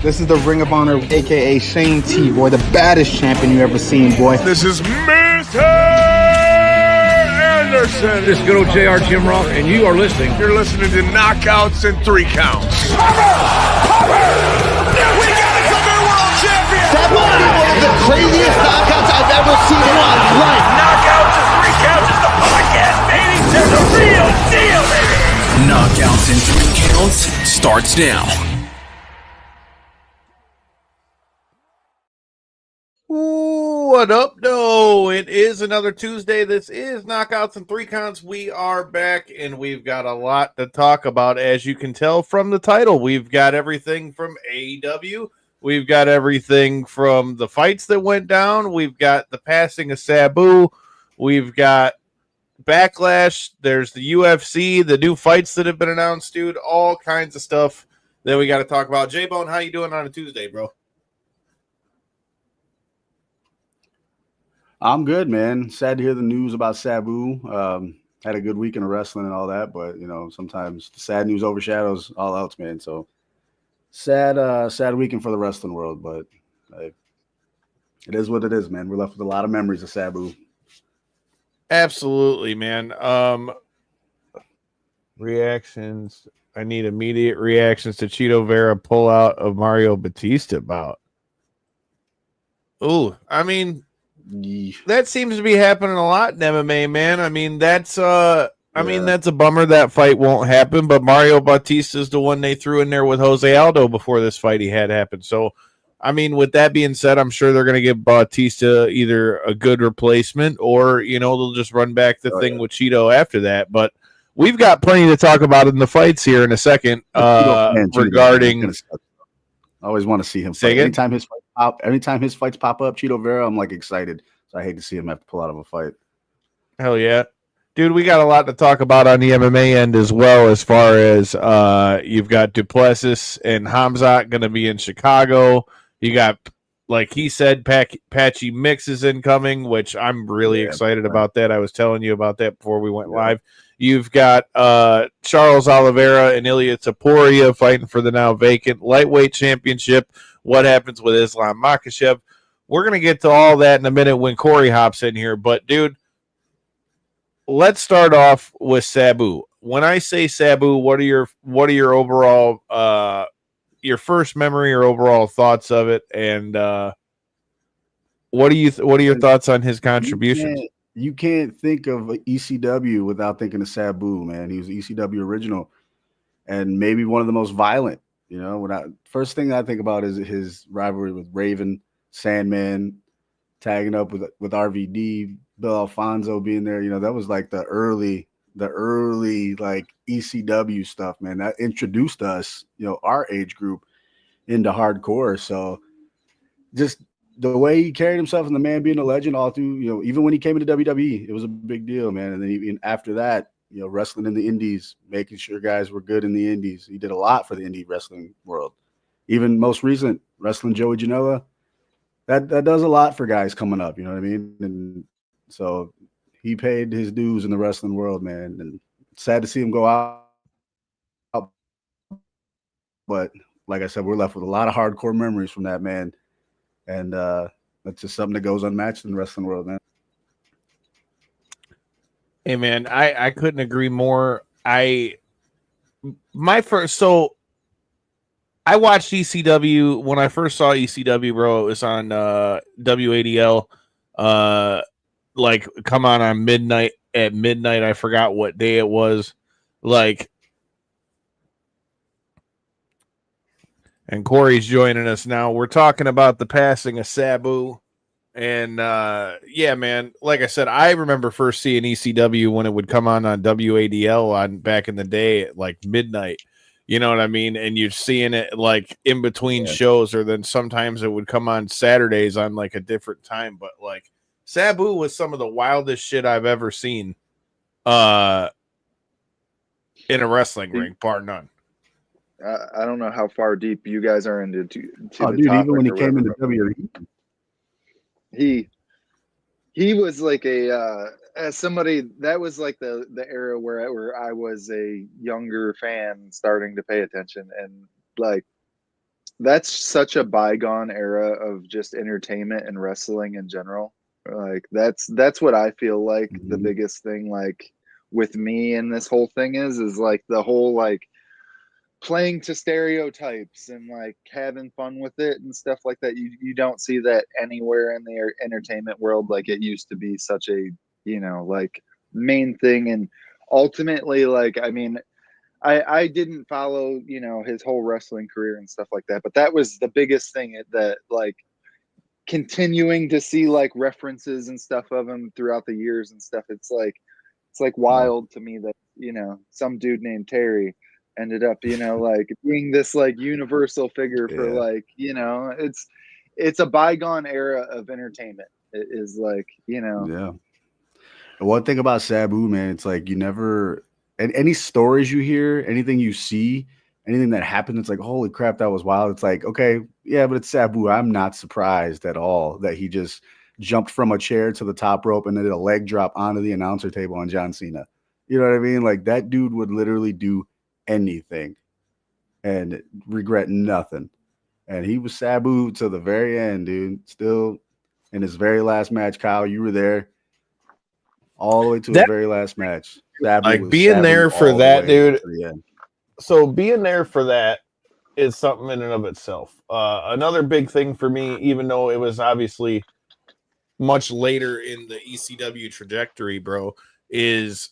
This is the Ring of Honor, a.k.a. Shane T, boy, the baddest champion you ever seen, boy. This is Mr. Anderson. This is good old JR Jim Ross, and you are listening. You're listening to Knockouts and 3 Counts. Cover! We got a new world champion! That might be one of the craziest knockouts I've ever seen in my life. Knockouts and 3 Counts is the podcast, baby! It's the real deal, baby! Knockouts and 3 Counts starts now. What up, no? It is another Tuesday. This is Knockouts and 3 Counts. We are back, and we've got a lot to talk about, as you can tell from the title. We've got everything from AEW. We've got everything from the fights that went down. We've got the passing of Sabu. We've got Backlash. There's the UFC, the new fights that have been announced, dude. All kinds of stuff that we got to talk about. J-Bone, how you doing on a Tuesday, bro? I'm good, man. Sad to hear the news about Sabu. Had a good weekend of wrestling and all that, but you know, sometimes the sad news overshadows all else, man. So sad weekend for the wrestling world, but it is what it is, man. We're left with a lot of memories of Sabu. Absolutely, man. Reactions. I need immediate reactions to Cheeto Vera pullout of Mario Batista bout. Ooh, I mean, that seems to be happening a lot in MMA, man. I mean, that's I mean, that's a bummer that fight won't happen, but Mario Batista is the one they threw in there with Jose Aldo before this fight he had happened. So, I mean, with that being said, I'm sure they're going to give Batista either a good replacement or, you know, they'll just run back the thing with Cheeto after that. But we've got plenty to talk about in the fights here in a second regarding. I always want to see him fight. Anytime his fights pop up, Cheeto Vera, I'm like excited. So I hate to see him have to pull out of a fight. Hell yeah. Dude, we got a lot to talk about on the MMA end as well, as far as you've got Duplessis and Hamzat going to be in Chicago. You got, like he said, Patchy Mix is incoming, which I'm really excited about that. I was telling you about that before we went live. You've got Charles Oliveira and Ilia Topuria fighting for the now vacant lightweight championship. What happens with Islam Makachev? We're going to get to all that in a minute when Corey hops in here. But, dude, let's start off with Sabu. When I say Sabu, what are your overall your first memory or overall thoughts of it, and what are your thoughts on his contributions? You can't think of ECW without thinking of Sabu, man. He was an ECW original and maybe one of the most violent. You know, first thing I think about is his rivalry with Raven, Sandman, tagging up with RVD, Bill Alfonso being there. You know, that was like the early like ECW stuff, man. That introduced us, you know, our age group into hardcore. So just the way he carried himself and the man being a legend all through, you know, even when he came into WWE, it was a big deal, man. And then even after that, you know, wrestling in the indies, making sure guys were good in the indies. He did a lot for the indie wrestling world. Even most recent, wrestling Joey Janela, that does a lot for guys coming up, you know what I mean? And so he paid his dues in the wrestling world, man. And sad to see him go out. But like I said, we're left with a lot of hardcore memories from that man. And that's just something that goes unmatched in the wrestling world, man. Hey, man, I couldn't agree more. I watched ECW when I first saw ECW, bro. It was on WADL. Like, come on midnight. At midnight, I forgot what day it was. Like, and Corey's joining us now. We're talking about the passing of Sabu. And, yeah, man, like I said, I remember first seeing ECW when it would come on WADL back in the day at, like, midnight. You know what I mean? And you're seeing it, like, in between shows, or then sometimes it would come on Saturdays on, like, a different time. But, like, Sabu was some of the wildest shit I've ever seen in a wrestling ring, bar none. I don't know how far deep you guys are into the dude, even when he came into WWE, he was like as somebody that was like the era where I was a younger fan starting to pay attention, and like that's such a bygone era of just entertainment and wrestling in general. Like that's what I feel like the Mhm. biggest thing like with me and this whole thing is like the whole like playing to stereotypes and like having fun with it and stuff like that. You don't see that anywhere in the entertainment world like it used to be such a, like main thing. And ultimately, like, I mean, I didn't follow, his whole wrestling career and stuff like that, but that was the biggest thing that like continuing to see like references and stuff of him throughout the years and stuff. It's like Yeah. wild to me that, some dude named Terry ended up, like being this like universal figure for Yeah. like, it's a bygone era of entertainment. It is like, Yeah. And one thing about Sabu, man, it's like you never, and any stories you hear, anything you see, anything that happens, it's like, holy crap, that was wild. It's like, okay, yeah, but it's Sabu. I'm not surprised at all that he just jumped from a chair to the top rope and then did a leg drop onto the announcer table on John Cena. You know what I mean? Like that dude would literally do anything and regret nothing. And he was Sabu to the very end, dude. Still in his very last match, Kyle, you were there all the way to his That very last match. Sabu like was being Sabu there for all the that, way dude. to the end. So being there for that is something in and of itself. Another big thing for me, even though it was obviously much later in the ECW trajectory, bro, is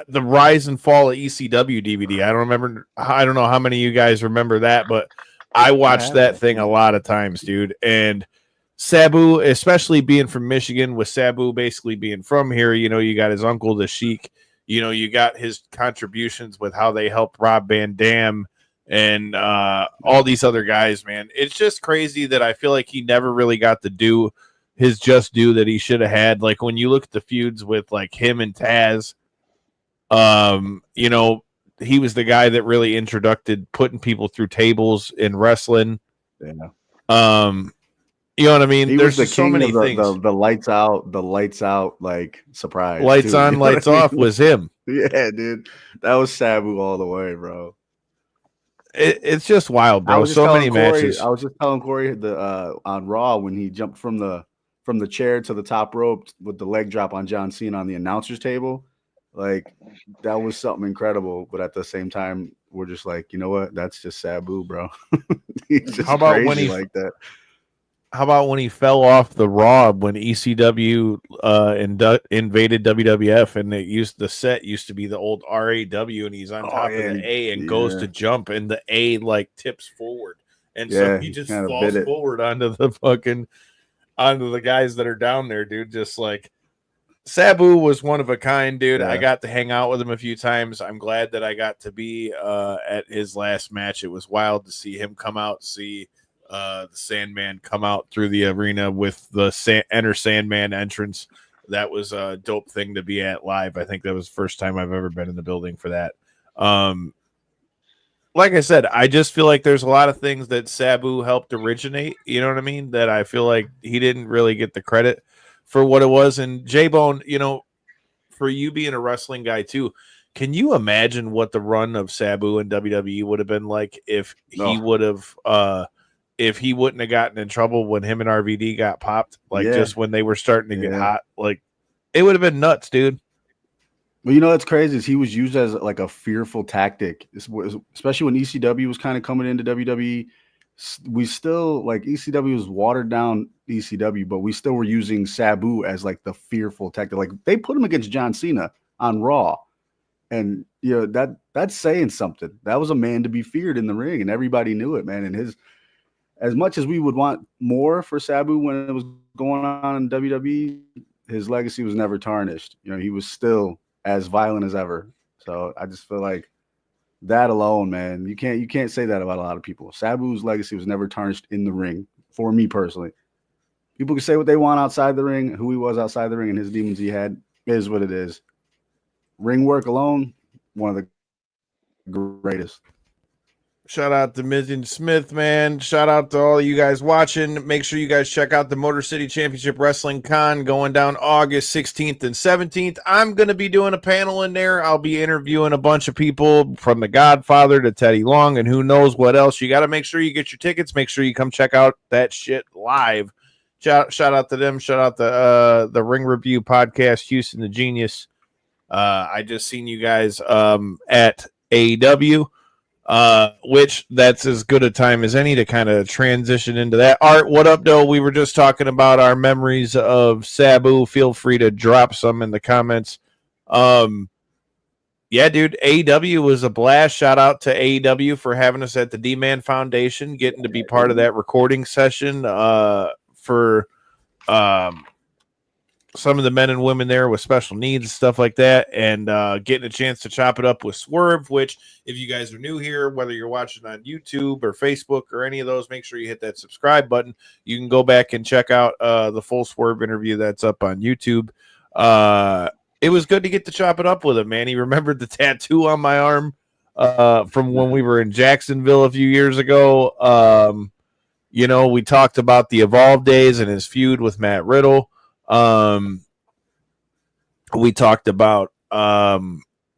the rise and fall of ECW DVD. I don't know how many of you guys remember that, but I I watched have that that. thing a lot of times, dude. And Sabu, especially being from Michigan, with Sabu basically being from here, you got his uncle, the Sheik, you got his contributions with how they helped Rob Van Dam and all these other guys, man. It's just crazy that I feel like he never really got to do his just due that he should have had. Like when you look at the feuds with like him and Taz, he was the guy that really introduced putting people through tables in wrestling. Yeah. You know what I mean? He There's was the just so king many of the, things. the lights out like surprise. Lights Too. You on, know what lights I off mean? was him. Yeah, dude. That was Sabu all the way, bro. It's just wild, I bro. was just So telling many Corey, matches. the on Raw when he jumped from the chair to the top rope with the leg drop on John Cena on the announcer's table. Like that was something incredible, but at the same time, we're just like, you know what? That's just Sabu, bro. He's How just about when crazy he like that. How about when he fell off the Raw when ECW invaded WWF and the set used to be the old RAW and he's on Oh top of yeah, the A and goes yeah, to jump and the A like tips forward and so yeah. he He just kind of falls bit it. forward onto the guys that are down there, dude. Just like Sabu was one of a kind, dude. I Yeah, got to hang out with him a few times. I'm glad that I got to be at his last match. It was wild to see him come out, see the Sandman come out through the arena with the Enter Sandman entrance. That was a dope thing to be at live. I think that was the first time I've ever been in the building for that. Like I said, I just feel like there's a lot of things that Sabu helped originate. You know what I mean? That I feel like he didn't really get the credit for what it was. And J-Bone, for you being a wrestling guy too, can you imagine what the run of Sabu in WWE would have been like if he no, would have if he wouldn't have gotten in trouble when him and RVD got popped, like yeah, just when they were starting to get yeah. hot, like it would have been nuts, dude. Well, you know what's crazy is he was used as like a fearful tactic, especially when ECW was kind of coming into WWE. We still like ECW was watered down ECW, but we still were using Sabu as like the fearful tactic. Like they put him against John Cena on Raw, and that's saying something. That was a man to be feared in the ring, and everybody knew it, man. And his as much as we would want more for Sabu when it was going on in WWE, his legacy was never tarnished. He was still as violent as ever. So I just feel like that alone, man, you can't say that about a lot of people. Sabu's legacy was never tarnished in the ring for me personally. People can say what they want outside the ring, who he was outside the ring, and his demons he had is what it is. Ring work alone, one of the greatest. Shout out to Mizian Smith, man. Shout out to all of you guys watching. Make sure you guys check out the Motor City Championship Wrestling Con going down August 16th and 17th. I'm going to be doing a panel in there. I'll be interviewing a bunch of people from The Godfather to Teddy Long and who knows what else. You got to make sure you get your tickets. Make sure you come check out that shit live. Shout out to them. Shout out to the Ring Review Podcast, Houston the Genius. I just seen you guys at AEW. Which that's as good a time as any to kind of transition into that. Art, what up, though? We were just talking about our memories of Sabu. Feel free to drop some in the comments. Yeah, dude, AEW was a blast. Shout out to AEW for having us at the D-Man Foundation, getting to be part of that recording session for some of the men and women there with special needs and stuff like that, and getting a chance to chop it up with Swerve, which if you guys are new here, whether you're watching on YouTube or Facebook or any of those, make sure you hit that subscribe button. You can go back and check out the full Swerve interview that's up on YouTube. It was good to get to chop it up with him, man. He remembered the tattoo on my arm from when we were in Jacksonville a few years ago. You know, we talked about the Evolve days and his feud with Matt Riddle. We talked about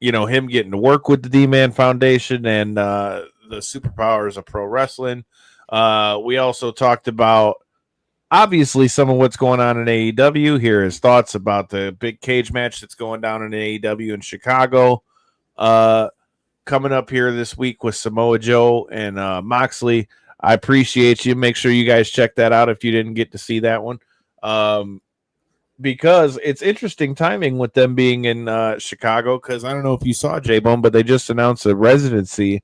you know, him getting to work with the D-Man Foundation and the superpowers of pro wrestling. We also talked about obviously some of what's going on in AEW. Hear his thoughts about the big cage match that's going down in AEW in Chicago. Coming up here this week with Samoa Joe and Moxley. I appreciate you. Make sure you guys check that out if you didn't get to see that one. Because it's interesting timing with them being in Chicago, because I don't know if you saw, J-Bone, but they just announced a residency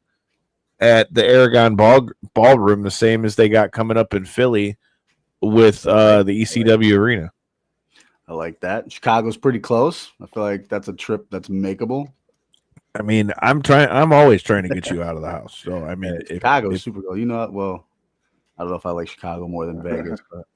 at the Aragon Ballroom, the same as they got coming up in Philly with the ECW Arena. I like that. Chicago's pretty close. I feel like that's a trip that's makeable. I mean, I'm always trying to get you out of the house. So, I mean, Chicago's super cool. You know, well, I don't know if I like Chicago more than Vegas, but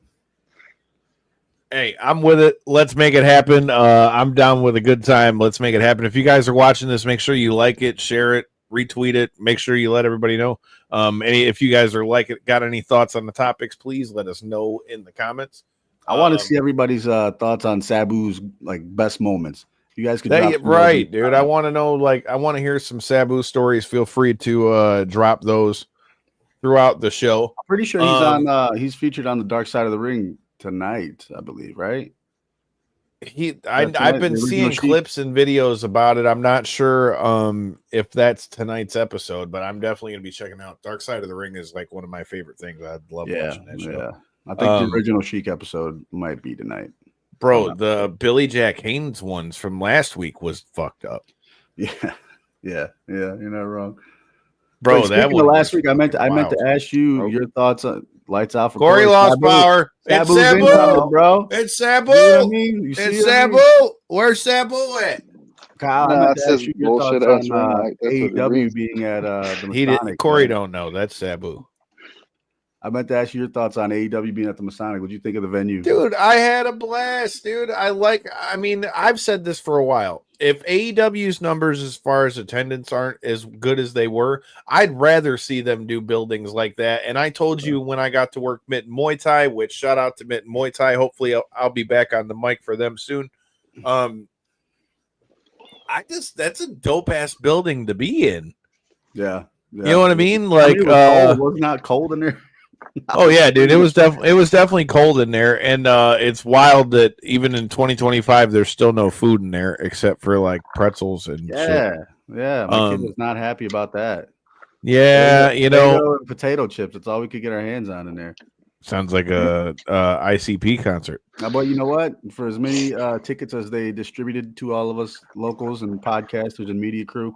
hey, I'm with it. Let's make it happen. I'm down with a good time. Let's make it happen. If you guys are watching this, make sure you like it, share it, retweet it. Make sure you let everybody know. If you guys are got any thoughts on the topics, please let us know in the comments. I want to see everybody's thoughts on Sabu's like best moments. You guys could right, dude. I want to know. I want to hear some Sabu stories. Feel free to drop those throughout the show. I'm pretty sure he's he's featured on the Dark Side of the Ring tonight, I believe, right? I've been seeing clips and videos about it. I'm not sure if that's tonight's episode, but I'm definitely gonna be checking out. Dark Side of the Ring is like one of my favorite things. I love watching that show. Yeah. I think the original Sheik episode might be tonight. Bro, the Billy Jack Haynes ones from last week was fucked up. Yeah, you're not wrong. Bro, Wait, that one last week I meant to ask you your thoughts on Lights Out for Corey lost power. It's Sabu, bro. It's Sabu. You know what I mean? It's Sabu. Where's Sabu at? Kyle, I meant to ask you your thoughts on AEW being at the Masonic. Corey don't know. That's Sabu. I meant to ask you your thoughts on AEW being at the Masonic. What do you think of the venue? Dude, I had a blast, dude. I mean, I've said this for a while. If AEW's numbers as far as attendance aren't as good as they were, I'd rather see them do buildings like that. And I told you when I got to work Mitten Muay Thai, which shout out to Mitten Muay Thai. Hopefully I'll be back on the mic for them soon. That's a dope ass building to be in. Yeah. You know what I mean? Like, it was not cold in there. Oh yeah, dude, it was definitely cold in there, and it's wild that even in 2025 there's still no food in there except for like pretzels and shit. Yeah. My kid was not happy about that. Yeah, potato chips. That's all we could get our hands on in there. Sounds like a ICP concert. But you know what? For as many tickets as they distributed to all of us locals and podcasters and media crew,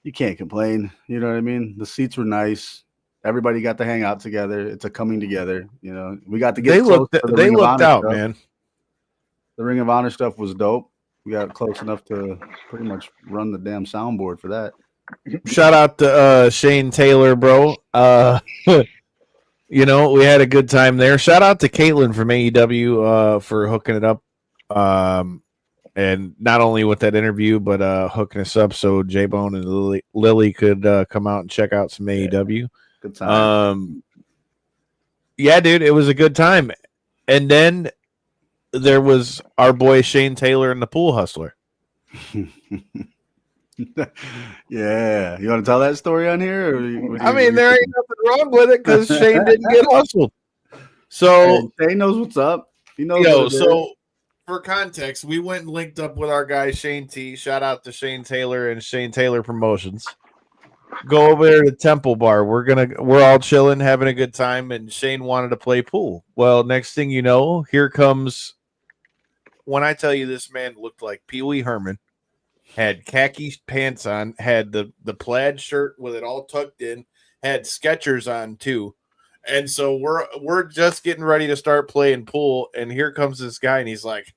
you can't complain. You know what I mean? The seats were nice. Everybody got to hang out together. It's a coming together. You know, we got to get. They looked out, man. The Ring of Honor stuff was dope. We got close enough to pretty much run the damn soundboard for that. Shout out to Shane Taylor, bro. You know, we had a good time there. Shout out to Caitlin from AEW for hooking it up. And not only with that interview, but hooking us up so J-Bone and Lily could come out and check out some AEW. Good time. Yeah, dude, it was a good time. And then there was our boy Shane Taylor and the Pool Hustler. Yeah, you want to tell that story on here? I mean, there ain't nothing wrong with it because Shane didn't get hustled. So Shane knows what's up. He knows. Yo, so for context, we went and linked up with our guy Shane T. Shout out to Shane Taylor and Shane Taylor Promotions. Go over there to Temple Bar. We're all chilling, having a good time, and Shane wanted to play pool. Well, next thing you know, here comes. When I tell you this man looked like Pee Wee Herman, had khaki pants on, had the plaid shirt with it all tucked in, had Skechers on too. And so we're just getting ready to start playing pool, and here comes this guy, and he's like,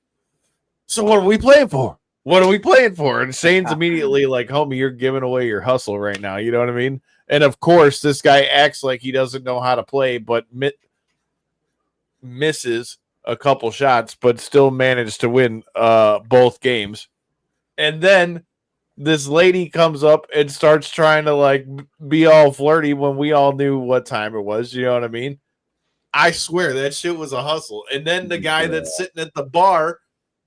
"So what are we playing for? What are we playing for?" And Shane's immediately like, "Homie, you're giving away your hustle right now." You know what I mean? And of course, this guy acts like he doesn't know how to play, but misses a couple shots, but still managed to win both games. And then this lady comes up and starts trying to like be all flirty when we all knew what time it was. You know what I mean? I swear that shit was a hustle. And then the guy that's sitting at the bar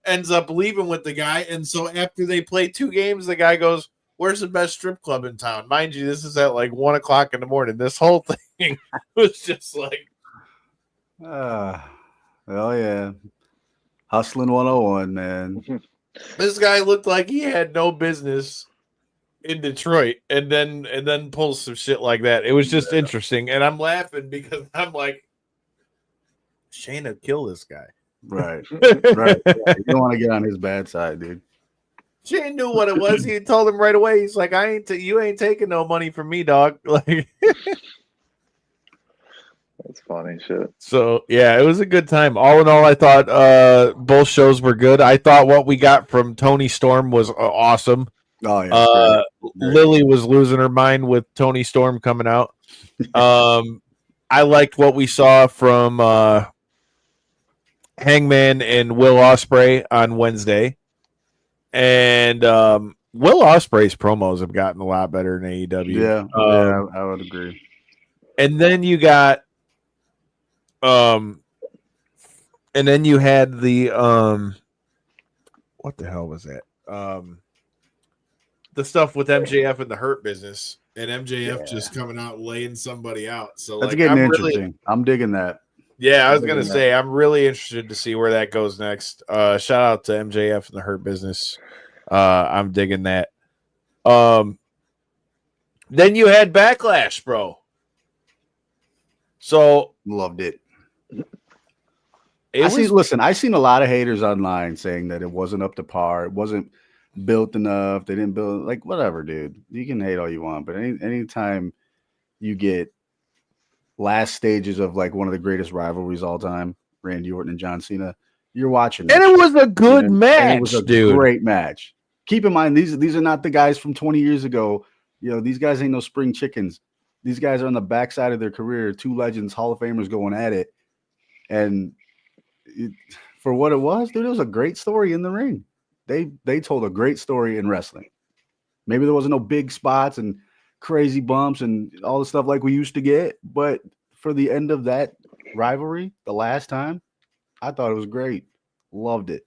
ends up leaving with the guy. And so after they play 2 games, the guy goes, "Where's the best strip club in town?" Mind you, this is at like 1 o'clock in the morning. This whole thing was just like, oh yeah, hustling 101, man. this guy looked like he had no business in Detroit, and then pulls some shit like that. It was just interesting, and I'm laughing because I'm like, Shane would kill this guy. Right. Right. Yeah, you don't want to get on his bad side, dude. Shane knew what it was. He told him right away. He's like, you ain't taking no money from me, dog. Like, That's funny shit. so yeah, it was a good time. All in all, I thought both shows were good. I thought what we got from Tony Storm was awesome. Oh yeah. Great. Lily was losing her mind with Tony Storm coming out. I liked what we saw from Hangman and Will Ospreay on Wednesday. And Will Ospreay's promos have gotten a lot better in AEW. Yeah, I would agree. And then you got and then you had the what the hell was that? The stuff with MJF and the Hurt Business, and MJF just coming out and laying somebody out. So that's getting interesting. I'm digging that. Yeah, I was gonna say I'm really interested to see where that goes next. Shout out to MJF and the Hurt Business. I'm digging that. Then you had Backlash, bro. So Loved it. I've seen a lot of haters online saying that it wasn't up to par. It wasn't built enough. They didn't build, like, whatever, dude. You can hate all you want, but anytime you get last stages of like one of the greatest rivalries all time, Randy Orton and John Cena, you're watching. And it was a good match, it was a dude. Great match. Keep in mind, these are not the guys from 20 years ago. You know, these guys ain't no spring chickens. These guys are on the backside of their career. 2 legends, Hall of Famers going at it. And for what it was, dude, it was a great story in the ring. They told a great story in wrestling. Maybe there wasn't no big spots and crazy bumps and all the stuff like we used to get, but for the end of that rivalry, the last time, I thought it was great. Loved it.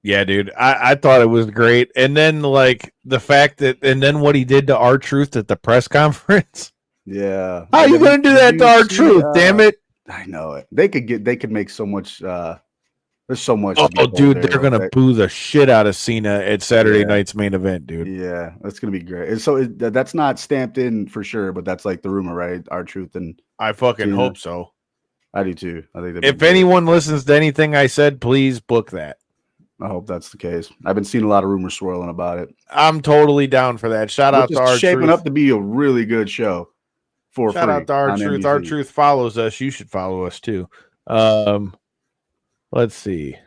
Yeah, dude, I thought it was great. And then like the fact that, and then what he did to R-Truth at the press conference. Yeah. How are you going to do that to R-Truth? Damn it. I know it. They could make so much. There's so much. Oh, dude, they're going to boo the shit out of Cena at Saturday night's main event, dude. Yeah, that's going to be great. And so that's not stamped in for sure, but that's like the rumor, right? R-Truth and I fucking Cena. hope so. I do too. I think if anyone listens to anything I said, please book that. I hope that's the case. I've been seeing a lot of rumors swirling about it. I'm totally down for that. Shout out to R-Truth. Shaping up to be a really good show. Shout out to R-Truth. R-Truth follows us. You should follow us too. Let's see.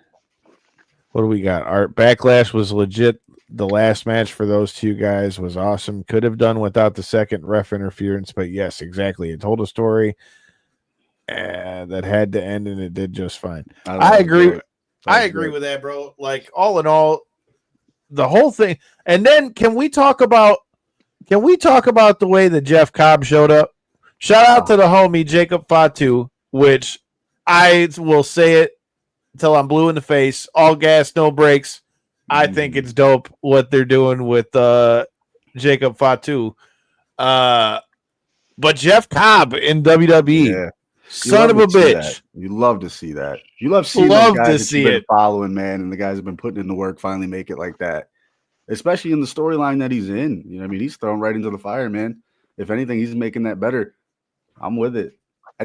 What do we got? Our Backlash was legit. The last match for those 2 guys was awesome. Could have done without the second ref interference, but yes, exactly. It told a story that had to end, and it did just fine. I agree. I agree with that, bro. Like all in all, the whole thing. And then can we talk about the way that Jeff Cobb showed up? Shout out to the homie Jacob Fatu, which I will say it until I'm blue in the face. All gas, no brakes. I think it's dope what they're doing with Jacob Fatu. But Jeff Cobb in WWE, son of a bitch. You love to see that. You love seeing those guys that you've been following, man, and the guys have been putting in the work finally make it like that. Especially in the storyline that he's in. You know what I mean? He's thrown right into the fire, man. If anything, he's making that better. I'm with it.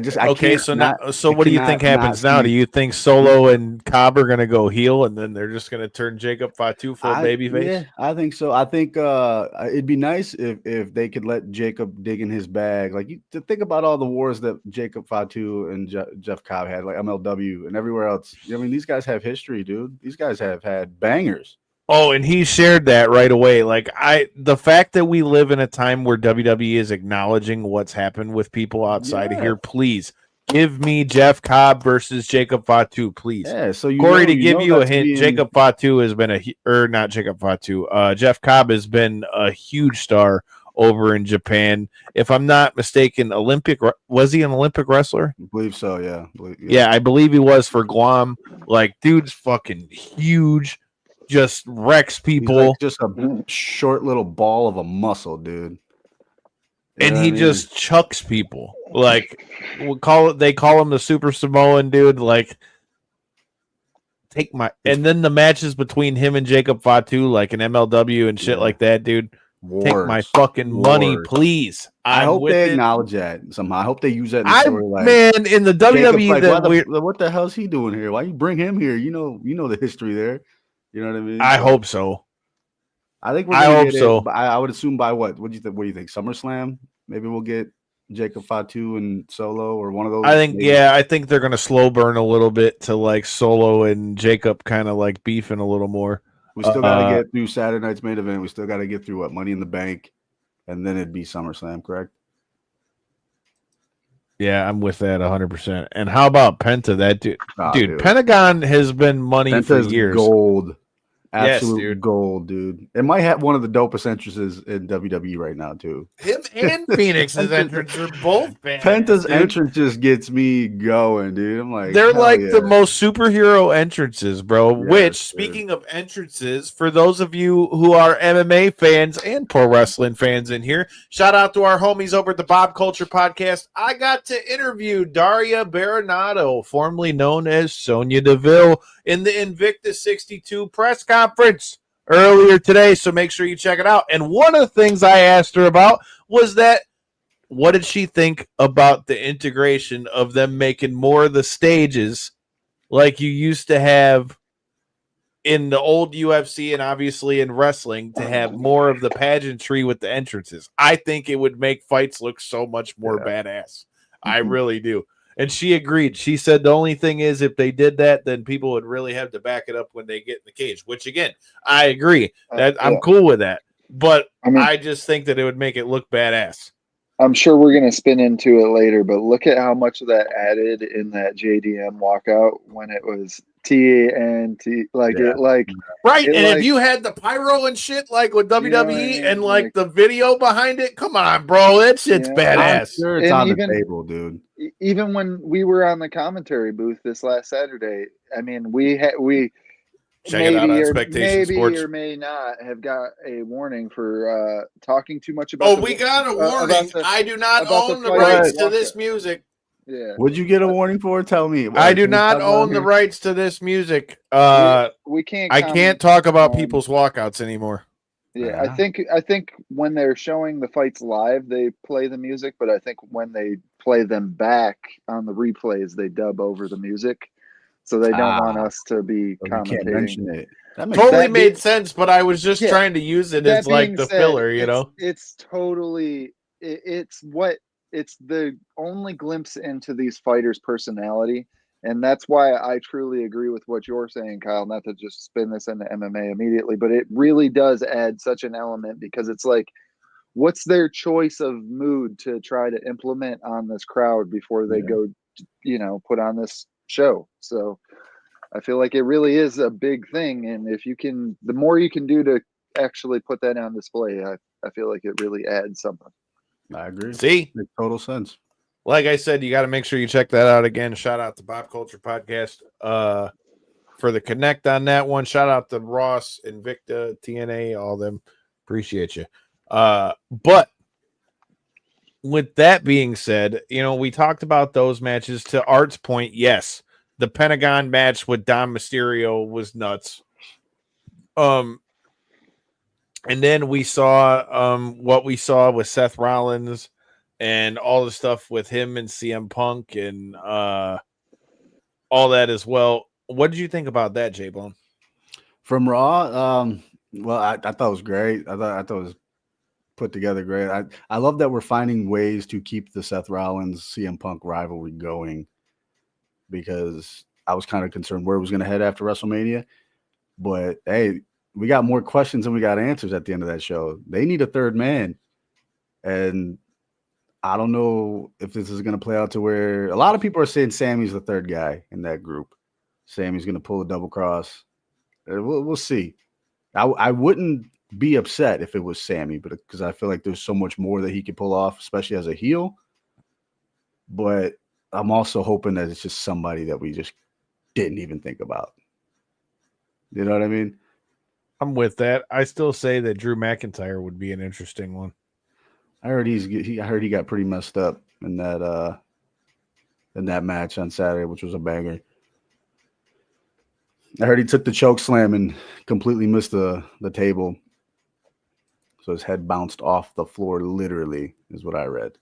So what do you think happens now? Do you think Solo and Cobb are going to go heel, and then they're just going to turn Jacob Fatu full babyface? Yeah, I think so. I think it'd be nice if they could let Jacob dig in his bag. Like, to think about all the wars that Jacob Fatu and Jeff Cobb had, like MLW and everywhere else. I mean, these guys have history, dude. These guys have had bangers. Oh, and he shared that right away. Like the fact that we live in a time where WWE is acknowledging what's happened with people outside of here, please give me Jeff Cobb versus Jacob Fatu, please. Yeah, so Corey, to give you a hint, Jacob Fatu has been not Jacob Fatu. Jeff Cobb has been a huge star over in Japan. If I'm not mistaken, was he an Olympic wrestler? I believe so, yeah. Yeah, I believe he was for Guam. Like, dude's fucking huge. Just wrecks people. He's like just a short little ball of a muscle, dude. And he just chucks people. Like they call him the Super Samoan dude. Like, and then the matches between him and Jacob Fatu, like an MLW and shit like that, dude. Take my fucking money, please. I hope they acknowledge that somehow. I hope they use that in the storyline. Man, in the WWE, what the hell's he doing here? Why you bring him here? You know the history there. You know what I mean? I hope so. I think I hope so. I would assume by what? What do you think? What do you think? SummerSlam? Maybe we'll get Jacob Fatu and Solo or one of those. I think they're gonna slow burn a little bit to like Solo and Jacob kind of like beefing a little more. We still gotta get through Saturday night's main event. We still gotta get through what Money in the Bank, and then it'd be SummerSlam, correct? Yeah, I'm with that 100%. And how about Penta? That dude, Pentagon has been money Penta's for years. Gold, absolute gold, dude. It might have one of the dopest entrances in WWE right now, too. Him and Phoenix's entrance are both bad. Penta's entrance just gets me going, dude. I'm like, they're like the most superhero entrances, bro. Yes, which, speaking of entrances, for those of you who are MMA fans and pro wrestling fans in here, shout out to our homies over at the Bob Culture Podcast. I got to interview Daria Baronato, formerly known as Sonya Deville, in the Invictus 62 press conference earlier today, so make sure you check it out. And one of the things I asked her about was that what did she think about the integration of them making more of the stages like you used to have in the old UFC and obviously in wrestling, to have more of the pageantry with the entrances. I think it would make fights look so much more badass. I really do. And she agreed. She said the only thing is if they did that, then people would really have to back it up when they get in the cage, which, again, I agree. I'm cool with that. But I just think that it would make it look badass. I'm sure we're going to spin into it later, but look at how much of that added in that JDM walkout when it was TNT. Right. If you had the pyro and shit like with WWE and like the video behind it, come on, bro. That shit's badass. I'm sure it's on the table, dude. Even when we were on the commentary booth this last Saturday, I mean, we check it out on Expectation Sports. Or may not have got a warning for talking too much about. We got a warning. I do not own the rights to this music. Yeah. Would you get a warning for? Tell me. I do not own the rights to this music. We can't. I can't talk about people's walkouts anymore. Yeah, I think when they're showing the fights live, they play the music, but I think when they play them back on the replays, they dub over the music. So they don't want us to be commentating. Can't mention it. Totally made sense, but I was just trying to use it as like the filler, you know? It's totally it's the only glimpse into these fighters' personality. And that's why I truly agree with what you're saying, Kyle, not to just spin this into MMA immediately, but it really does add such an element because it's like, what's their choice of mood to try to implement on this crowd before they go, put on this show? So I feel like it really is a big thing, and if you can, the more you can do to actually put that on display, I feel like it really adds something. I agree. See, Makes total sense. like I said, you got to make sure you check that out again. Shout out to Pop Culture Podcast for the connect on that one. Shout out to Ross, Invicta, TNA, all them. Appreciate you. But with that being said, we talked about those matches. To Art's point, yes, the Pentagon match with Dom Mysterio was nuts. And then we saw what we saw with Seth Rollins and all the stuff with him and CM Punk and all that as well. What did you think about that, J-Bone? From Raw, well, I thought it was great. I thought it was put together great. I love that we're finding ways to keep the Seth Rollins CM Punk rivalry going, because I was kind of concerned where it was going to head after WrestleMania. But hey, we got more questions than we got answers at the end of that show. They need a third man, and I don't know if this is going to play out to where a lot of people are saying Sammy's the third guy in that group. Sammy's going to pull a double cross. We'll see. I wouldn't be upset if it was Sammy, but because I feel like there's so much more that he could pull off, especially as a heel. But I'm also hoping that it's just somebody that we just didn't even think about. You know what I mean? I'm with that. I still say that Drew McIntyre would be an interesting one. I heard I heard he got pretty messed up in that match on Saturday, which was a banger. I heard he took the choke slam and completely missed the table. So his head bounced off the floor, literally, is what I read.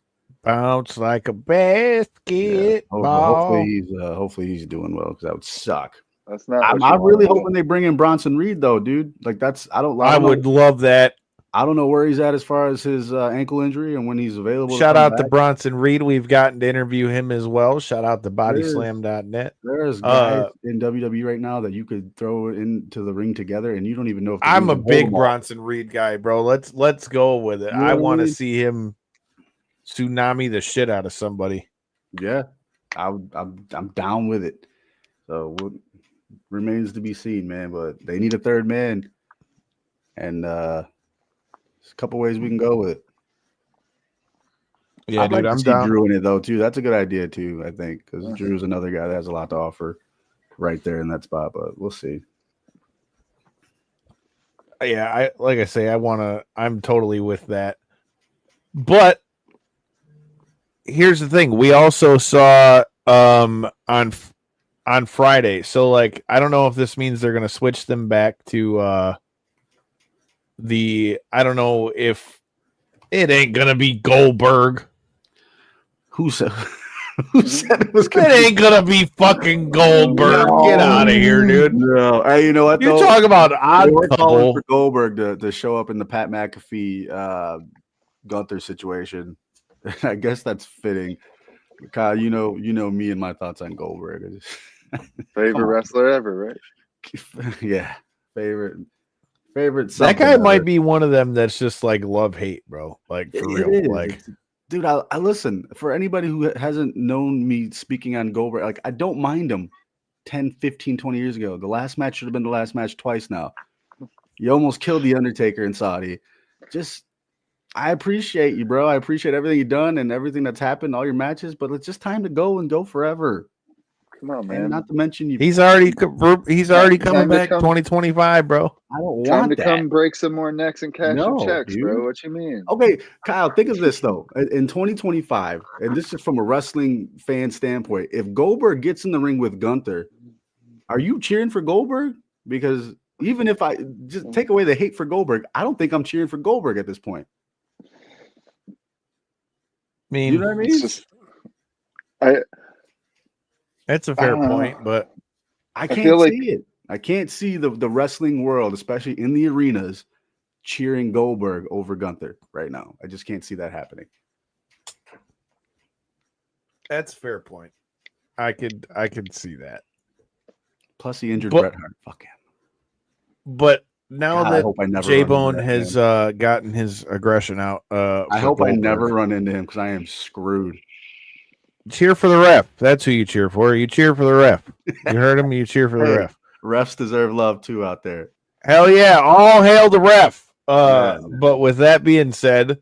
Bounce like a basket ball. Hopefully he's doing well, because that would suck. That's not. I'm really hoping they bring in Bronson Reed, though, dude. Like I would love that. I don't know where he's at as far as his ankle injury and when he's available. Shout out to Bronson Reed. We've gotten to interview him as well. Shout out to bodyslam.net. There's guys in WWE right now that you could throw into the ring together, and you don't even know if I'm a big Bronson Reed guy, bro. Let's go with it. I want to see him tsunami the shit out of somebody. Yeah, I'm down with it. So remains to be seen, man. But they need a third man, and there's a couple ways we can go with it. Yeah, I'd dude, like I'm to see down. Drew in it though too. That's a good idea too, I think, because Drew's another guy that has a lot to offer right there in that spot. But we'll see. Yeah, I'm totally with that. But here's the thing: we also saw on Friday. So like, I don't know if this means they're gonna switch them back to I don't know if it ain't gonna be Goldberg. Who said it was It ain't gonna be fucking Goldberg. No. Get out of here, dude. No. Hey, you know what? You're talking about odd we're calling couple. for Goldberg to show up in the Pat McAfee Gunther situation. I guess that's fitting. Kyle, you know me and my thoughts on Goldberg. Favorite wrestler ever, right? Yeah, favorite. That guy might be one of them that's just like love-hate, bro. Like for real. Like, dude, I listen, for anybody who hasn't known me speaking on Goldberg, like I don't mind him 10, 15, 20 years ago. The last match should have been the last match twice now. You almost killed The Undertaker in Saudi. I appreciate you, bro. I appreciate everything you've done and everything that's happened, all your matches, but it's just time to go and go forever. Come on, man. And not to mention he's already coming back 2025, bro. I don't Time want to that. come break some more necks and cash some checks, dude. bro. What you mean? Okay, Kyle, think of this though. In 2025, and this is from a wrestling fan standpoint, if Goldberg gets in the ring with Gunther, are you cheering for Goldberg? Because even if I just take away the hate for Goldberg, I don't think I'm cheering for Goldberg at this point. I mean, You know what I mean? That's a fair point, but I can't see it. I can't see the wrestling world, especially in the arenas, cheering Goldberg over Gunther right now. I just can't see that happening. that's a fair point. I could see that. Plus, he injured Bret Hart. Fuck him. But now God, I hope I that never J-Bone run into has gotten his aggression out, I hope I never run into him because I am screwed. cheer for the ref. That's who you cheer for. You cheer for the ref. You heard him. You cheer for the ref. Refs deserve love too out there. Hell yeah! All hail the ref. Yeah. But with that being said,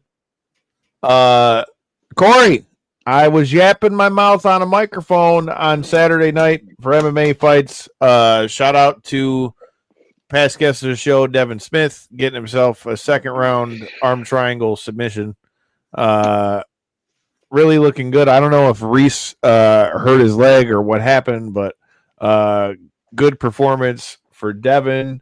Corey, I was yapping my mouth on a microphone on Saturday night for MMA fights. Shout out to past guest of the show, Devin Smith, getting himself a second round arm triangle submission. Really looking good. I don't know if Reese hurt his leg or what happened, but good performance for Devin.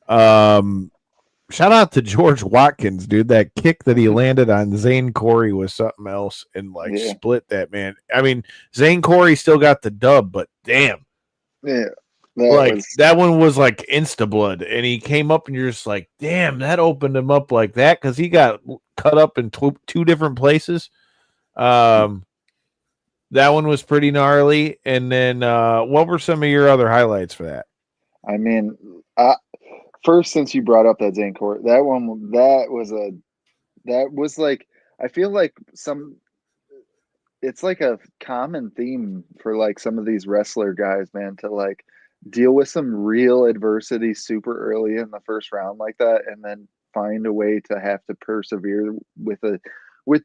Shout out to George Watkins, dude. That kick that he landed on Zane Corey was something else and split that man. I mean, Zane Corey still got the dub, but damn. Yeah. That one was like insta blood, and he came up and you're just like, damn, that opened him up like that because he got cut up in two different places. That one was pretty gnarly. And then what were some of your other highlights for that? I mean, first, since you brought up that Zane Court, that was like, I feel like it's like a common theme for like some of these wrestler guys, man, to like deal with some real adversity super early in the first round like that, and then find a way to have to persevere with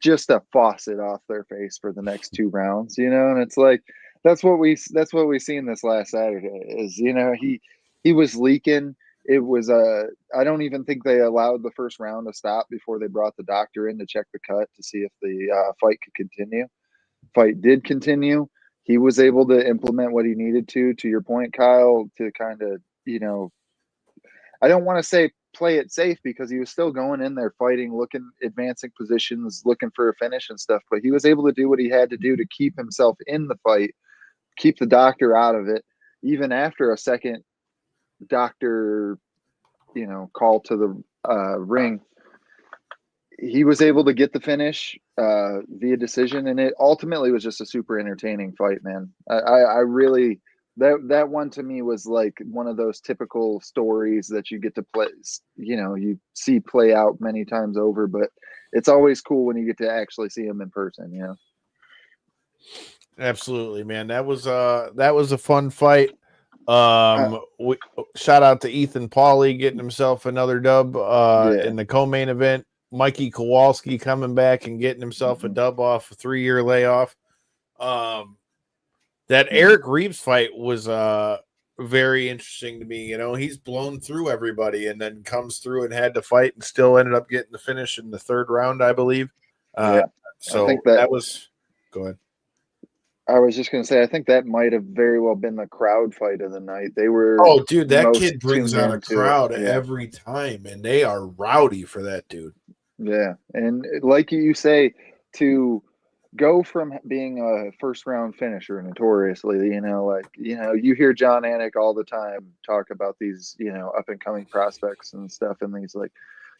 just a faucet off their face for the next 2 rounds, and it's like that's what we seen this last Saturday is, he was leaking. It was I don't even think they allowed the first round to stop before they brought the doctor in to check the cut to see if the fight could continue. Fight did continue. He was able to implement what he needed to your point, Kyle, to kind of, I don't want to say play it safe because he was still going in there fighting, advancing positions, looking for a finish and stuff, but he was able to do what he had to do to keep himself in the fight, keep the doctor out of it, even after a second doctor, call to the ring. He was able to get the finish via decision, and it ultimately was just a super entertaining fight, man. I really that one to me was like one of those typical stories that you get to play, you see play out many times over, but it's always cool when you get to actually see him in person, Absolutely, man. That was a fun fight. Shout out to Ethan Pauly getting himself another dub in the co-main event. Mikey Kowalski coming back and getting himself a dub off a 3-year layoff. That Eric Reeves fight was very interesting to me. He's blown through everybody and then comes through and had to fight and still ended up getting the finish in the 3rd round, I believe. So I think that was go ahead. I was just going to say, I think that might have very well been the crowd fight of the night. They were. Oh, dude, that kid brings out a crowd every time, and they are rowdy for that dude. Yeah, and like you say, to go from being a first-round finisher notoriously, you hear John Anik all the time talk about these, up-and-coming prospects and stuff, and he's like,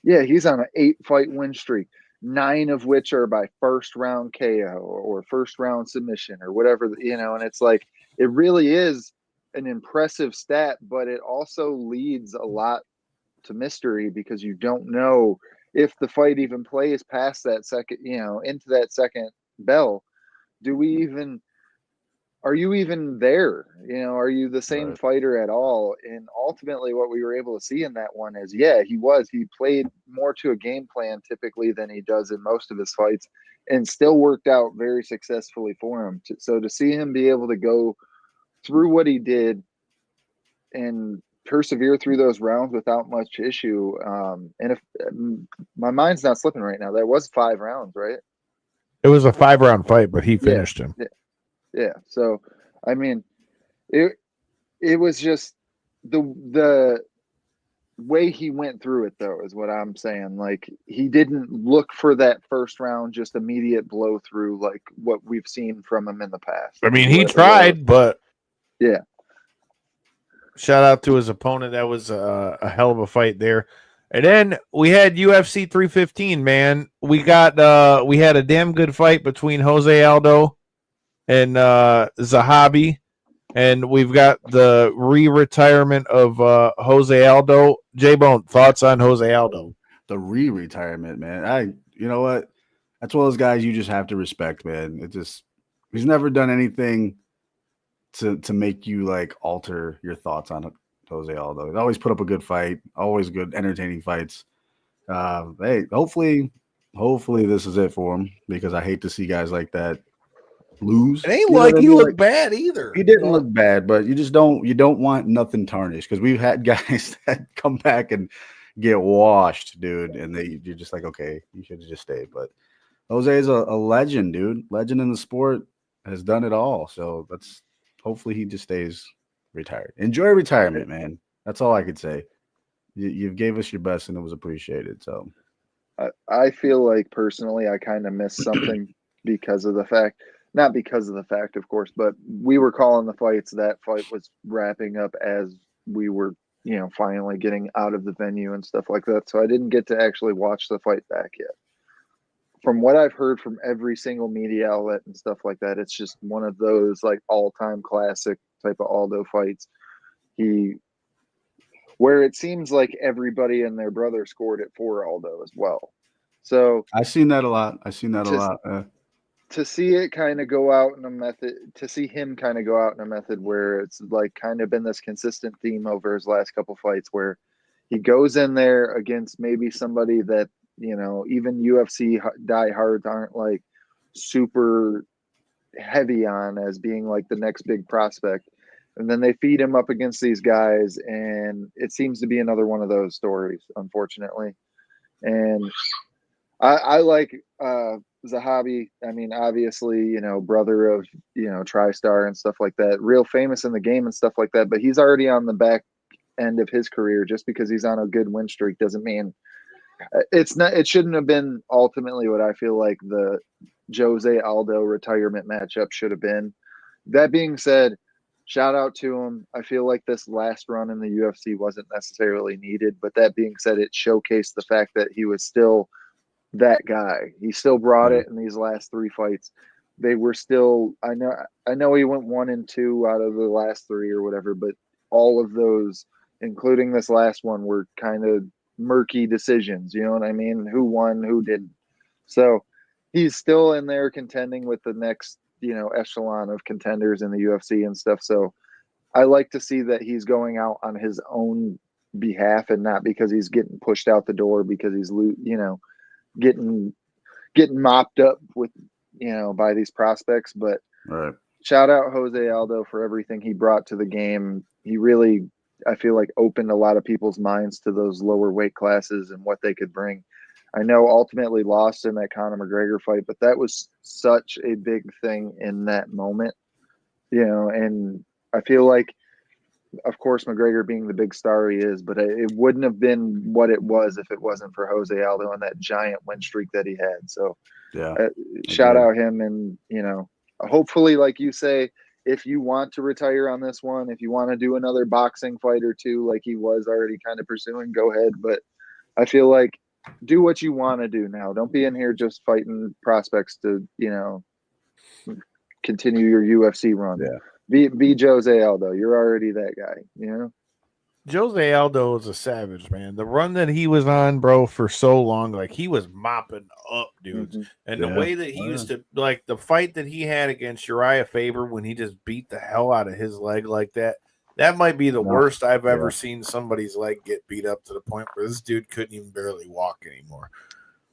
yeah, he's on an 8-fight win streak. 9 of which are by first round KO or first round submission or whatever, and it's like, it really is an impressive stat, but it also leads a lot to mystery because you don't know if the fight even plays past that second, into that second bell. Are you even there? Are you the same fighter at all? And ultimately what we were able to see in that one is, he played more to a game plan typically than he does in most of his fights and still worked out very successfully for him. So to see him be able to go through what he did and persevere through those rounds without much issue. And if my mind's not slipping right now, that was 5 rounds, right? It was a 5-round fight, but he finished him. Yeah. So, I mean, it was just the way he went through it, though, is what I'm saying. Like, he didn't look for that first round, just immediate blow through like what we've seen from him in the past. I mean, he tried, but yeah. Shout out to his opponent. That was a hell of a fight there. And then we had UFC 315, man. We had a damn good fight between Jose Aldo and Zahabi, and we've got the re-retirement of Jose Aldo. J-Bone, thoughts on Jose Aldo? The re-retirement, man. You know what? That's one of those guys you just have to respect, man. He's never done anything to make you like alter your thoughts on Jose Aldo. He's always put up a good fight, always good, entertaining fights. Hey, hopefully this is it for him because I hate to see guys like that lose. It ain't You know like what I he mean? looked Like, bad either. he didn't look bad, but you don't want nothing tarnished because we've had guys that come back and get washed, dude, and you're just like, okay, you should have just stayed. But Jose is a legend, dude. Legend in the sport, has done it all. So hopefully he just stays retired. Enjoy retirement, man. That's all I could say. You gave us your best and it was appreciated. So I feel like personally I kind of missed something because of the fact, not because of the fact, of course, but we were calling the fights. That fight was wrapping up as we were, finally getting out of the venue and stuff like that. So I didn't get to actually watch the fight back yet. From what I've heard from every single media outlet and stuff like that, it's just one of those like all-time classic type of Aldo fights. Where it seems like everybody and their brother scored it for Aldo as well. So I've seen that a lot. To see it kind of go out in a method, to see him kind of go out in a method where it's like kind of been this consistent theme over his last couple fights where he goes in there against maybe somebody that, even UFC diehards aren't like super heavy on as being like the next big prospect. And then they feed him up against these guys, and it seems to be another one of those stories, unfortunately. And I like Zahabi. I mean, obviously, brother of, TriStar and stuff like that, real famous in the game and stuff like that. But he's already on the back end of his career. Just because he's on a good win streak doesn't mean it's not. It shouldn't have been ultimately what I feel like the Jose Aldo retirement matchup should have been. That being said, shout out to him. I feel like this last run in the UFC wasn't necessarily needed, but that being said, it showcased the fact that he was still that guy. He still brought it in these last 3 fights. They were still, I know he went 1-2 out of the last 3 or whatever, but all of those, including this last one, were kind of murky decisions. You know what I mean? Who won, who didn't. So he's still in there contending with the next, echelon of contenders in the UFC and stuff. So I like to see that he's going out on his own behalf and not because he's getting pushed out the door because he's, getting mopped up with, by these prospects. But shout out Jose Aldo for everything he brought to the game. He really, I feel like, opened a lot of people's minds to those lower weight classes and what they could bring. I know ultimately lost in that Conor McGregor fight, but that was such a big thing in that moment, and I feel like, of course, McGregor being the big star he is, but it wouldn't have been what it was if it wasn't for Jose Aldo and that giant win streak that he had. So shout out him. And, hopefully, like you say, if you want to retire on this one, if you want to do another boxing fight or 2, like he was already kind of pursuing, go ahead. But I feel like do what you want to do now. Don't be in here just fighting prospects to, continue your UFC run. Yeah. Be Jose Aldo. You're already that guy, Jose Aldo is a savage, man. The run that he was on, bro, for so long, like he was mopping up dudes. And the way that he used to, like the fight that he had against Uriah Faber when he just beat the hell out of his leg like that, that might be the worst I've ever seen somebody's leg get beat up to the point where this dude couldn't even barely walk anymore.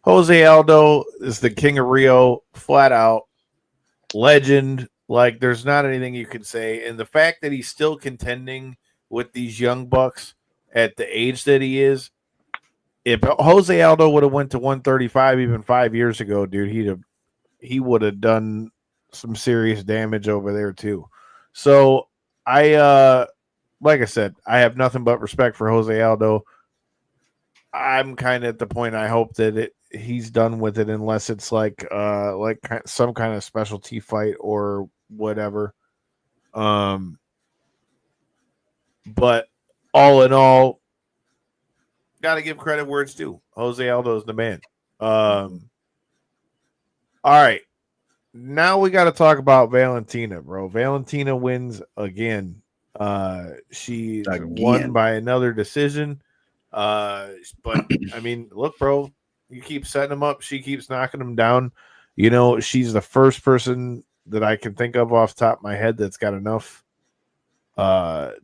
Jose Aldo is the king of Rio, flat out legend. Like, there's not anything you can say. And the fact that he's still contending with these young bucks at the age that he is, if Jose Aldo would have went to 135 even 5 years ago, dude, he would have done some serious damage over there too. So like I said, I have nothing but respect for Jose Aldo. I'm kind of at the point I hope that he's done with it, unless it's like some kind of specialty fight or whatever. But all in all, got to give credit where it's due. Jose Aldo is the man. All right. Now we got to talk about Valentina, bro. Valentina wins again. She won by another decision. But I mean, look, bro, you keep setting them up. She keeps knocking them down. She's the first person that I can think of off the top of my head that's got enough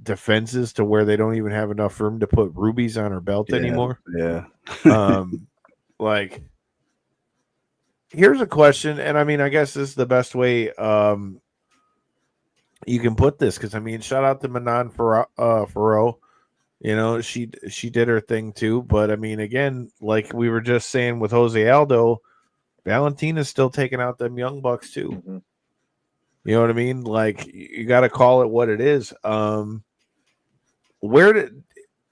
defenses to where they don't even have enough room to put rubies on her belt anymore. Yeah. Like, here's a question, and I mean, I guess this is the best way you can put this, because I mean, shout out to Manon Farrow. You know, she did her thing too, but I mean, again, like we were just saying with Jose Aldo, Valentina's still taking out them young bucks too. Mm-hmm. You know what I mean? Like, you got to call it what it is.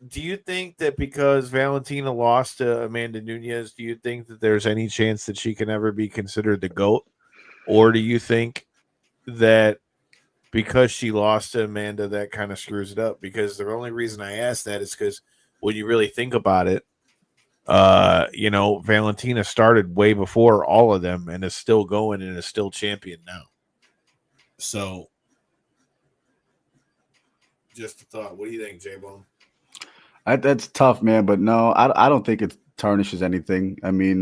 Do you think that because Valentina lost to Amanda Nunes, do you think that there's any chance that she can ever be considered the GOAT? Or do you think that because she lost to Amanda, that kind of screws it up? Because the only reason I ask that is because when you really think about it, you know, Valentina started way before all of them and is still going and is still champion now. So, just a thought. What do you think, J-Bone? That's tough, man. But no, I don't think it tarnishes anything. I mean,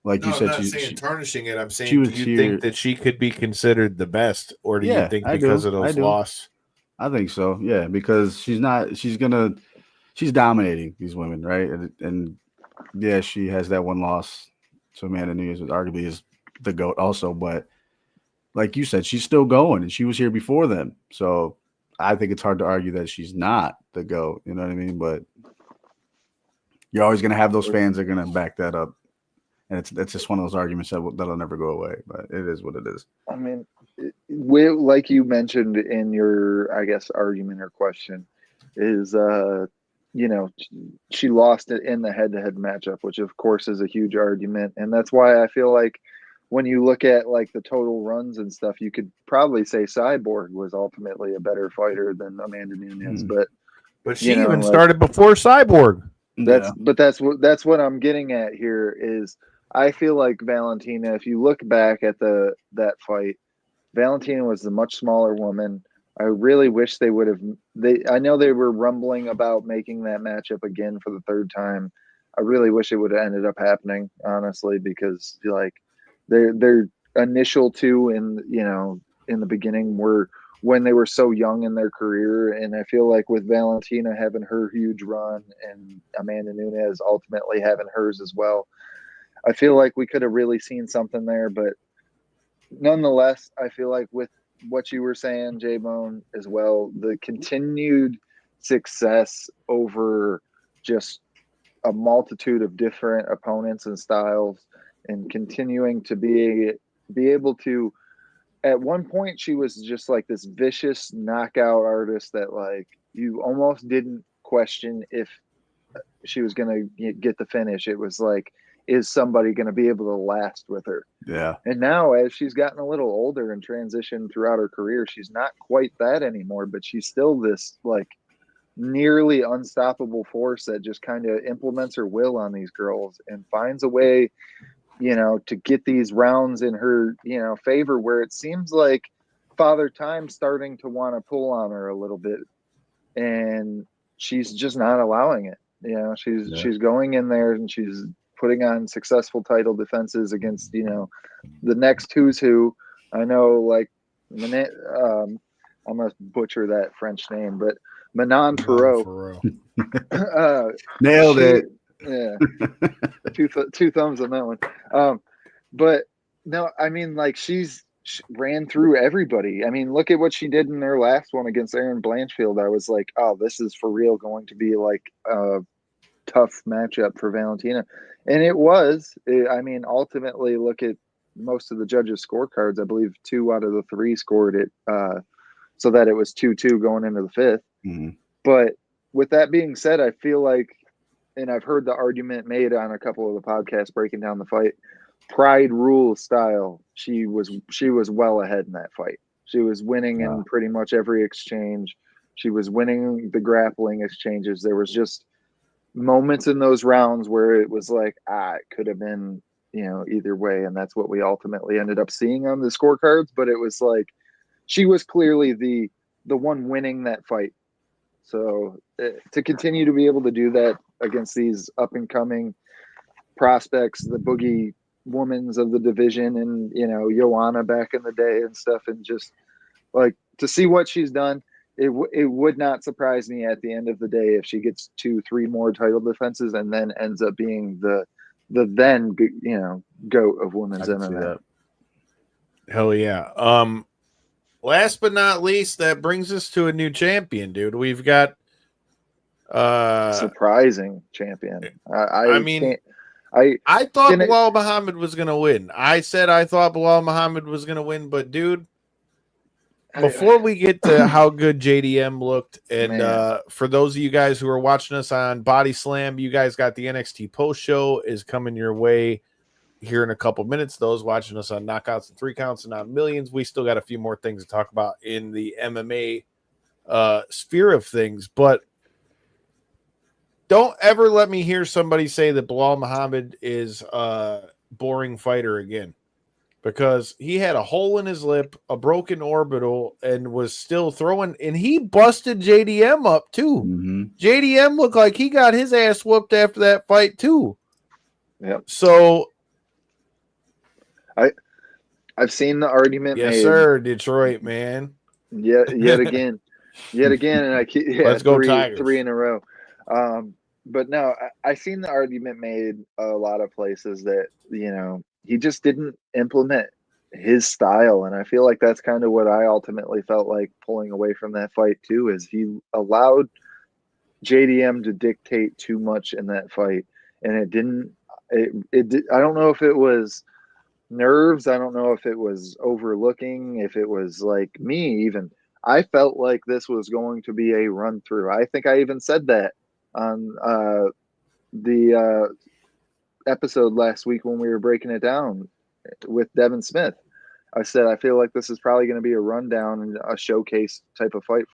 like you said, I'm not saying she tarnishing it. I'm saying, she was do you here. think that she could be considered the best, or do you think I because do. of those losses? I think so. Yeah, because she's dominating these women, right? And yeah, she has that one loss to Amanda Nunes, which arguably is the GOAT also. But like you said, she's still going, and she was here before them. So I think it's hard to argue that she's not the GOAT. You know what I mean? But you're always going to have those fans that are going to back that up. And it's just one of those arguments that'll never go away. But it is what it is. I mean, like you mentioned in your, I guess, argument or question, is you know, she lost it in the head-to-head matchup, which of course is a huge argument, and that's why I feel like when you look at like the total runs and stuff, you could probably say Cyborg was ultimately a better fighter than Amanda Nunes, but she even started before Cyborg. That's what I'm getting at here is I feel like Valentina, if you look back at that fight, Valentina was the much smaller woman. I really wish they would have. I know they were rumbling about making that matchup again for the third time. I really wish it would have ended up happening, honestly, because like their initial two in the beginning were when they were so young in their career, and I feel like with Valentina having her huge run and Amanda Nunes ultimately having hers as well, I feel like we could have really seen something there. But nonetheless, I feel like with what you were saying, J-Bone, as well, the continued success over just a multitude of different opponents and styles, and continuing to be able to, at one point she was just like this vicious knockout artist that like you almost didn't question if she was going to get the finish. It was like, is somebody going to be able to last with her? Yeah. And now as she's gotten a little older and transitioned throughout her career, she's not quite that anymore, but she's still this like nearly unstoppable force that just kind of implements her will on these girls and finds a way, to get these rounds in her, favor, where it seems like Father Time's starting to want to pull on her a little bit, and she's just not allowing it. She's going in there and she's putting on successful title defenses against, the next who's who. I know, like, I'm going to butcher that French name, but Manon Farrow. Nailed it. Yeah. two thumbs on that one. But no, I mean, like, she ran through everybody. I mean, look at what she did in her last one against Erin Blanchfield. I was like, oh, this is for real going to be like a tough matchup for Valentina. And it was. I mean, ultimately, look at most of the judges' scorecards. I believe 2 out of the 3 scored it so that it was 2-2 going into the 5th. Mm-hmm. But with that being said, I feel like, and I've heard the argument made on a couple of the podcasts breaking down the fight, Pride Rule style, she was well ahead in that fight. She was winning in pretty much every exchange. She was winning the grappling exchanges. There was just moments in those rounds where it was like, it could have been, either way. And that's what we ultimately ended up seeing on the scorecards. But it was like, she was clearly the one winning that fight. So to continue to be able to do that against these up and coming prospects, the Boogie women's of the division, and Joanna back in the day and stuff, and just like to see what she's done. It would not surprise me at the end of the day if she gets 2-3 more title defenses and then ends up being the then GOAT of women's I can see MMA. that. Hell yeah. Last but not least, that brings us to a new champion, dude. We've got Surprising champion. I thought Bilal Muhammad was gonna win. I said I thought Bilal Muhammad was gonna win, but dude, before we get to how good JDM looked, and for those of you guys who are watching us on Body Slam, you guys got the NXT post show is coming your way here in a couple minutes. Those watching us on Knockouts and 3 Counts and Not Millions, we still got a few more things to talk about in the MMA sphere of things, but don't ever let me hear somebody say that Bilal Muhammad is a boring fighter again, because he had a hole in his lip, a broken orbital, and was still throwing, and he busted JDM up too. Mm-hmm. JDM looked like he got his ass whooped after that fight too. Yep. So I've seen the argument yes, made. sir, Detroit, man. Yet again, and I keep Let's go Tigers. 3 in a row. But no, I've seen the argument made a lot of places that he just didn't implement his style, and I feel like that's kind of what I ultimately felt like pulling away from that fight too. Is he allowed JDM to dictate too much in that fight, and it didn't. I don't know if it was nerves. I don't know if it was overlooking. If it was like me, even I felt like this was going to be a run through. I think I even said that on the episode last week when we were breaking it down with Devin Smith. I said I feel like this is probably going to be a rundown and a showcase type of fight